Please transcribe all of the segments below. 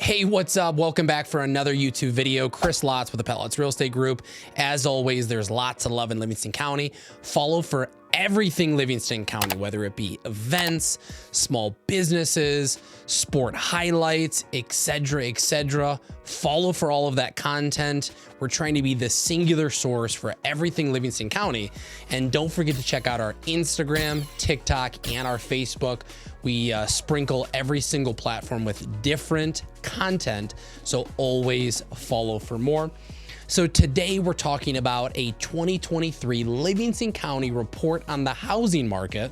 Hey, what's up? Welcome back for another YouTube video. Chris Lotz with the Lotz Real Estate Group. As always, there's lots of love in Livingston County. Follow for everything Livingston County, whether it be events, small businesses, sport highlights, etc., etc. Follow for all of that content. We're trying to be the singular source for everything Livingston County. And don't forget to check out our Instagram, TikTok, and our Facebook. We sprinkle every single platform with different content, so always follow for more. So today we're talking about a 2023 Livingston County report on the housing market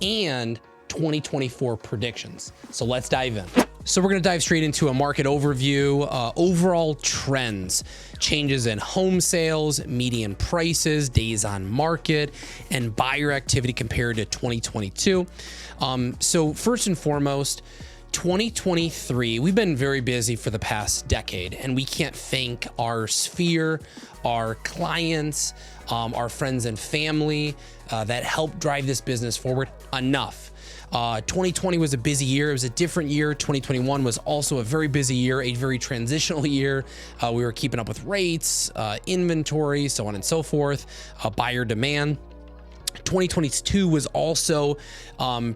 and 2024 predictions. So let's dive in. So we're gonna dive straight into a market overview, overall trends, changes in home sales, median prices, days on market, and buyer activity compared to 2022. So first and foremost, 2023, we've been very busy for the past decade, and we can't thank our sphere, our clients, our friends and family that helped drive this business forward enough. 2020 was a busy year. It was a different year. 2021 was also a very busy year, a very transitional year. We were keeping up with rates, inventory, so on and so forth, buyer demand. 2022 was also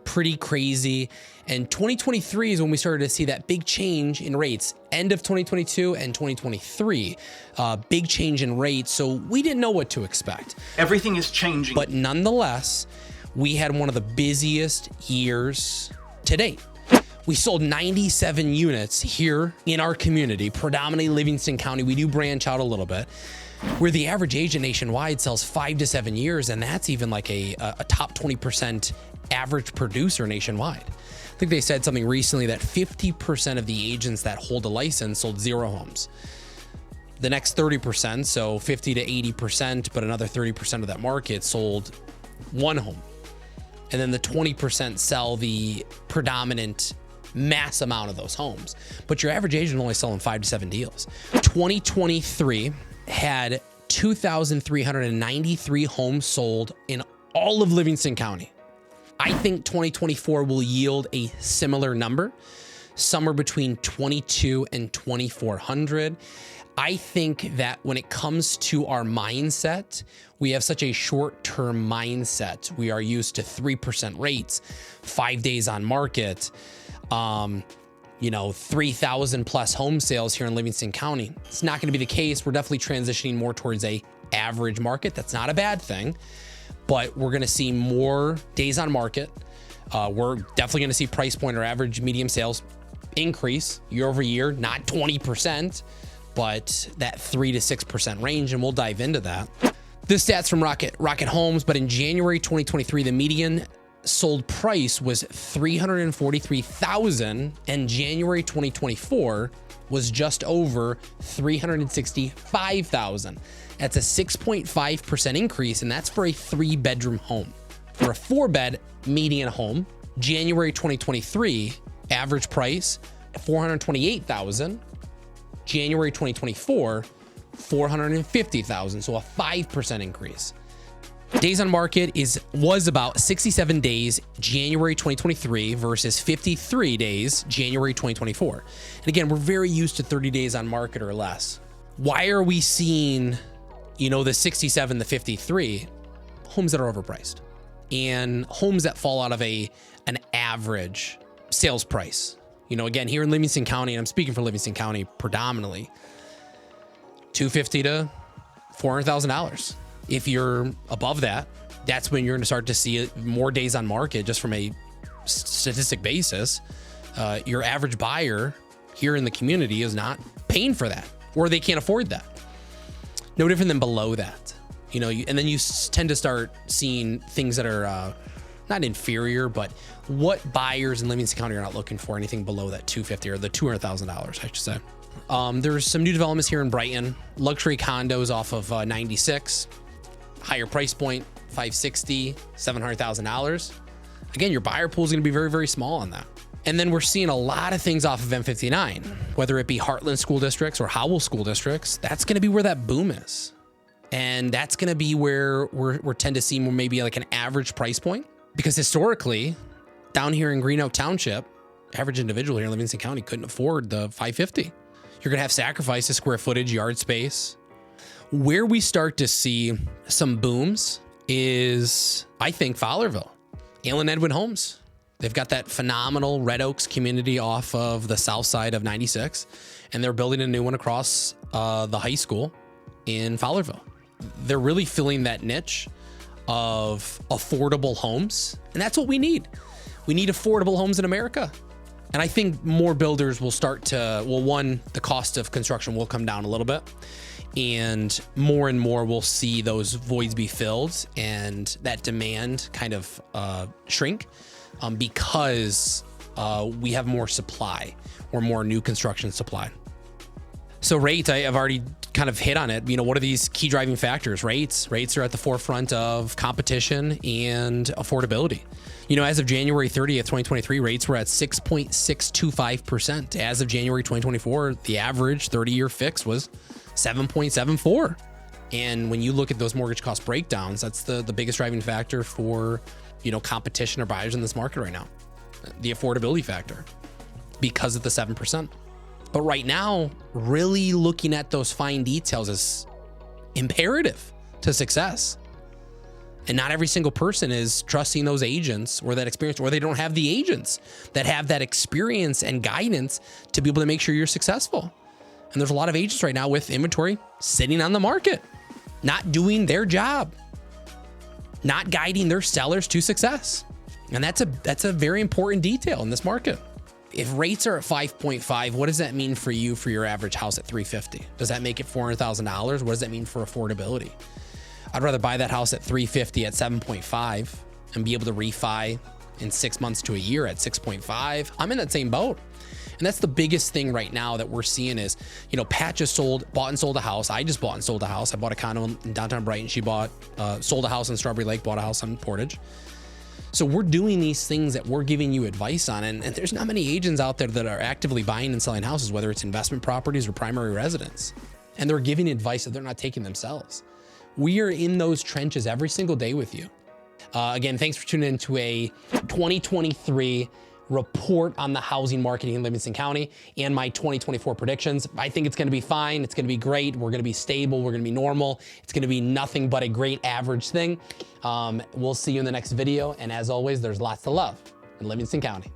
pretty crazy. And 2023 is when we started to see that big change in rates. End of 2022 and 2023, big change in rates. So we didn't know what to expect. Everything is changing. But nonetheless, we had one of the busiest years to date. We sold 97 units here in our community, predominantly Livingston County. We do branch out a little bit, where the average agent nationwide sells 5 to 7 years, and that's even like a top 20% average producer nationwide. I think they said something recently that 50% of the agents that hold a license sold 0 homes. The next 30%, so 50 to 80%, but another 30% of that market sold 1 home. And then the 20% sell the predominant mass amount of those homes. But your average agent only selling 5 to 7 deals. 2023 had 2,393 homes sold in all of Livingston County. I think 2024 will yield a similar number, somewhere between 2,200 and 2,400. I think that when it comes to our mindset, we have such a short-term mindset. We are used to 3% rates, 5 days on market, 3,000 plus home sales here in Livingston County. It's not going to be the case. We're definitely transitioning more towards a average market. That's not a bad thing, but we're going to see more days on market. We're definitely going to see price point or average medium sales increase year over year, not 20%, but that 3 to 6% range. And we'll dive into that. This stats from Rocket Homes, but in January 2023, the median sold price was $343,000, and January 2024 was just over $365,000. That's a 6.5% increase, and that's for a 3-bedroom home. For a 4-bed median home, January 2023 average price $428,000. January 2024 $450,000, so a 5% increase. Days on market was about 67 days January 2023 versus 53 days January 2024. And again, we're very used to 30 days on market or less. Why are we seeing, the 67, the 53 homes that are overpriced and homes that fall out of an average sales price? Again, here in Livingston County, and I'm speaking for Livingston County predominantly, $250,000 to $400,000. If you're above that, that's when you're going to start to see more days on market. Just from a statistic basis, your average buyer here in the community is not paying for that, or they can't afford that. No different than below that, and then you tend to start seeing things that are not inferior, but what buyers in Livingston County are not looking for anything below that $250,000 or the $200,000, I should say. There's some new developments here in Brighton, luxury condos off of 96. Higher price point, $560,000, $700,000. Again, your buyer pool is going to be very, very small on that. And then we're seeing a lot of things off of M59, whether it be Heartland school districts or Howell school districts. That's going to be where that boom is. And that's going to be where we're tend to see more maybe like an average price point, because historically down here in Green Oak Township, average individual here in Livingston County couldn't afford the 550. You're gonna have sacrifice of square footage, yard space. Where we start to see some booms is, I think, Fowlerville, Alan Edwin Homes. They've got that phenomenal Red Oaks community off of the south side of 96, and they're building a new one across the high school in Fowlerville. They're really filling that niche of affordable homes, and that's what we need. We need affordable homes in America. And I think more builders will start to, well, one, the cost of construction will come down a little bit, and more we'll see those voids be filled and that demand kind of shrink because we have more supply or more new construction supply. So rate, I've already kind of hit on it. You know, what are these key driving factors? Rates are at the forefront of competition and affordability. You know, as of January 30th, 2023, rates were at 6.625%. As of January 2024, the average 30-year fix was 7.74. And when you look at those mortgage cost breakdowns, that's the biggest driving factor for, you know, competition or buyers in this market right now, the affordability factor, because of the 7%. But right now, really looking at those fine details is imperative to success. And not every single person is trusting those agents or that experience, or they don't have the agents that have that experience and guidance to be able to make sure you're successful. And there's a lot of agents right now with inventory sitting on the market, not doing their job, not guiding their sellers to success. And that's a very important detail in this market. If rates are at 5.5, what does that mean for you for your average house at 350? Does that make it $400,000? What does that mean for affordability? I'd rather buy that house at 350 at 7.5 and be able to refi in 6 months to a year at 6.5. I'm in that same boat. And that's the biggest thing right now that we're seeing is, you know, Pat just bought and sold a house. I just bought and sold a house. I bought a condo in downtown Brighton. She sold a house in Strawberry Lake, bought a house on Portage. So we're doing these things that we're giving you advice on. And there's not many agents out there that are actively buying and selling houses, whether it's investment properties or primary residence. And they're giving advice that they're not taking themselves. We are in those trenches every single day with you. Again, thanks for tuning in to a 2023 report on the housing market in Livingston County and my 2024 predictions. I think it's going to be fine. It's going to be great. We're going to be stable. We're going to be normal. It's going to be nothing but a great average thing. We'll see you in the next video. And as always, there's lots to love in Livingston County.